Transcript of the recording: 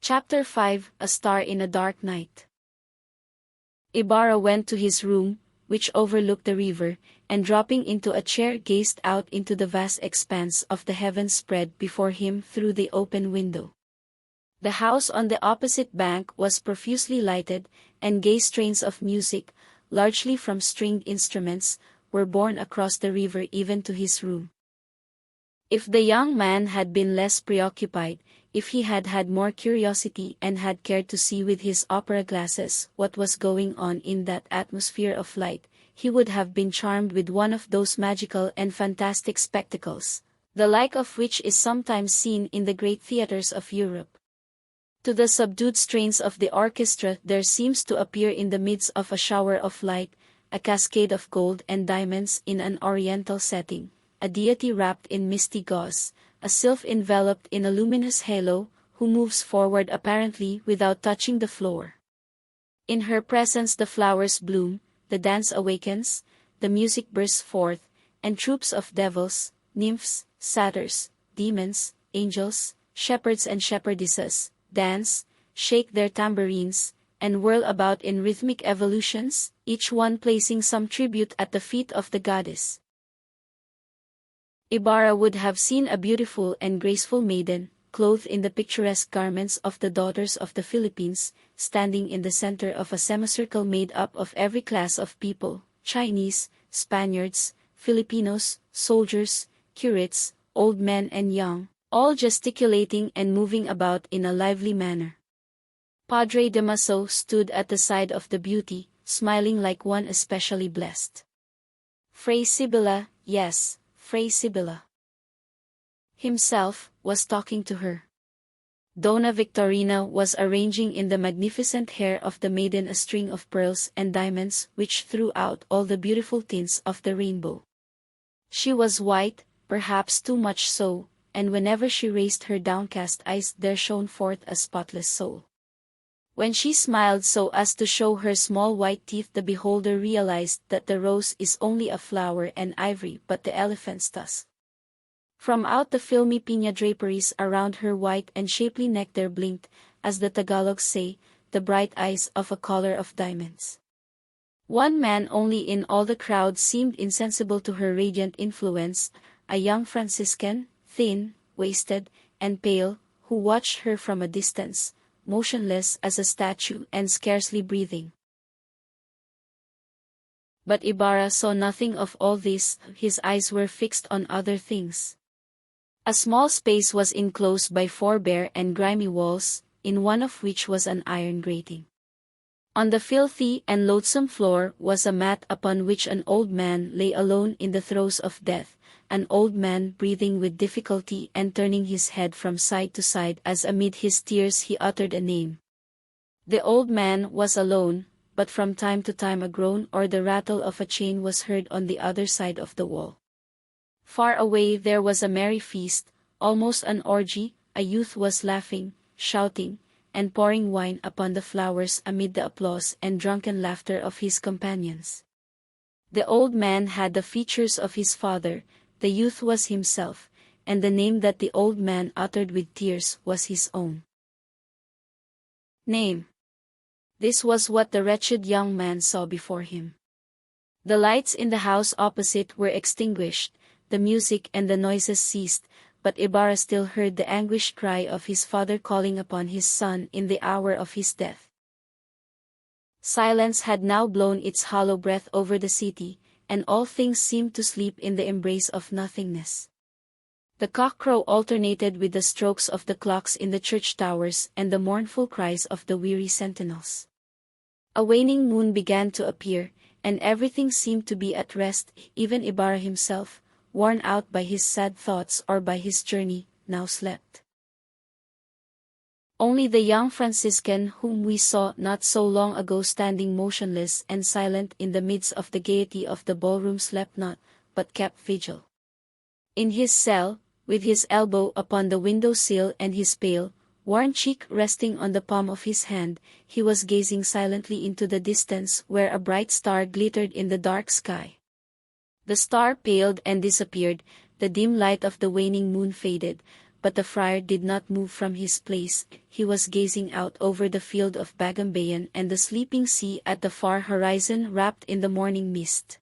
Chapter 5 A Star in a Dark Night. Ibarra went to his room, which overlooked the river, and dropping into a chair gazed out into the vast expanse of the heavens spread before him through the open window. The house on the opposite bank was profusely lighted, and gay strains of music, largely from stringed instruments, were borne across the river even to his room. If the young man had been less preoccupied, if he had had more curiosity and had cared to see with his opera glasses what was going on in that atmosphere of light, he would have been charmed with one of those magical and fantastic spectacles, the like of which is sometimes seen in the great theatres of Europe. To the subdued strains of the orchestra there seems to appear in the midst of a shower of light, a cascade of gold and diamonds in an oriental setting, a deity wrapped in misty gauze, a sylph enveloped in a luminous halo, who moves forward apparently without touching the floor. In her presence the flowers bloom, the dance awakens, the music bursts forth, and troops of devils, nymphs, satyrs, demons, angels, shepherds and shepherdesses, dance, shake their tambourines, and whirl about in rhythmic evolutions, each one placing some tribute at the feet of the goddess. Ibarra would have seen a beautiful and graceful maiden, clothed in the picturesque garments of the daughters of the Philippines, standing in the center of a semicircle made up of every class of people, Chinese, Spaniards, Filipinos, soldiers, curates, old men and young, all gesticulating and moving about in a lively manner. Padre Damaso stood at the side of the beauty, smiling like one especially blessed. Fray Sibylla, yes, Fray Sibylla himself was talking to her. Donna Victorina was arranging in the magnificent hair of the maiden a string of pearls and diamonds which threw out all the beautiful tints of the rainbow. She was white, perhaps too much so, and whenever she raised her downcast eyes there shone forth a spotless soul. When she smiled so as to show her small white teeth the beholder realized that the rose is only a flower and ivory but the elephant's tusk. From out the filmy piña draperies around her white and shapely neck there blinked, as the Tagalogs say, the bright eyes of a collar of diamonds. One man only in all the crowd seemed insensible to her radiant influence, a young Franciscan, thin, wasted, and pale, who watched her from a distance, motionless as a statue and scarcely breathing. But Ibarra saw nothing of all this, his eyes were fixed on other things. A small space was enclosed by 4 bare and grimy walls, in one of which was an iron grating. On the filthy and loathsome floor was a mat upon which an old man lay alone in the throes of death, an old man breathing with difficulty and turning his head from side to side as amid his tears he uttered a name. The old man was alone, but from time to time a groan or the rattle of a chain was heard on the other side of the wall. Far away there was a merry feast, almost an orgy, a youth was laughing, shouting, and pouring wine upon the flowers amid the applause and drunken laughter of his companions. The old man had the features of his father, the youth was himself, and the name that the old man uttered with tears was his own name. This was what the wretched young man saw before him. The lights in the house opposite were extinguished, the music and the noises ceased, but Ibarra still heard the anguished cry of his father calling upon his son in the hour of his death. Silence had now blown its hollow breath over the city, and all things seemed to sleep in the embrace of nothingness. The cock-crow alternated with the strokes of the clocks in the church towers and the mournful cries of the weary sentinels. A waning moon began to appear, and everything seemed to be at rest, even Ibarra himself, worn out by his sad thoughts or by his journey, now slept. Only the young Franciscan whom we saw not so long ago standing motionless and silent in the midst of the gaiety of the ballroom slept not, but kept vigil. In his cell, with his elbow upon the window-sill and his pale, worn cheek resting on the palm of his hand, he was gazing silently into the distance where a bright star glittered in the dark sky. The star paled and disappeared, the dim light of the waning moon faded, but the friar did not move from his place. He was gazing out over the field of Bagumbayan and the sleeping sea at the far horizon wrapped in the morning mist.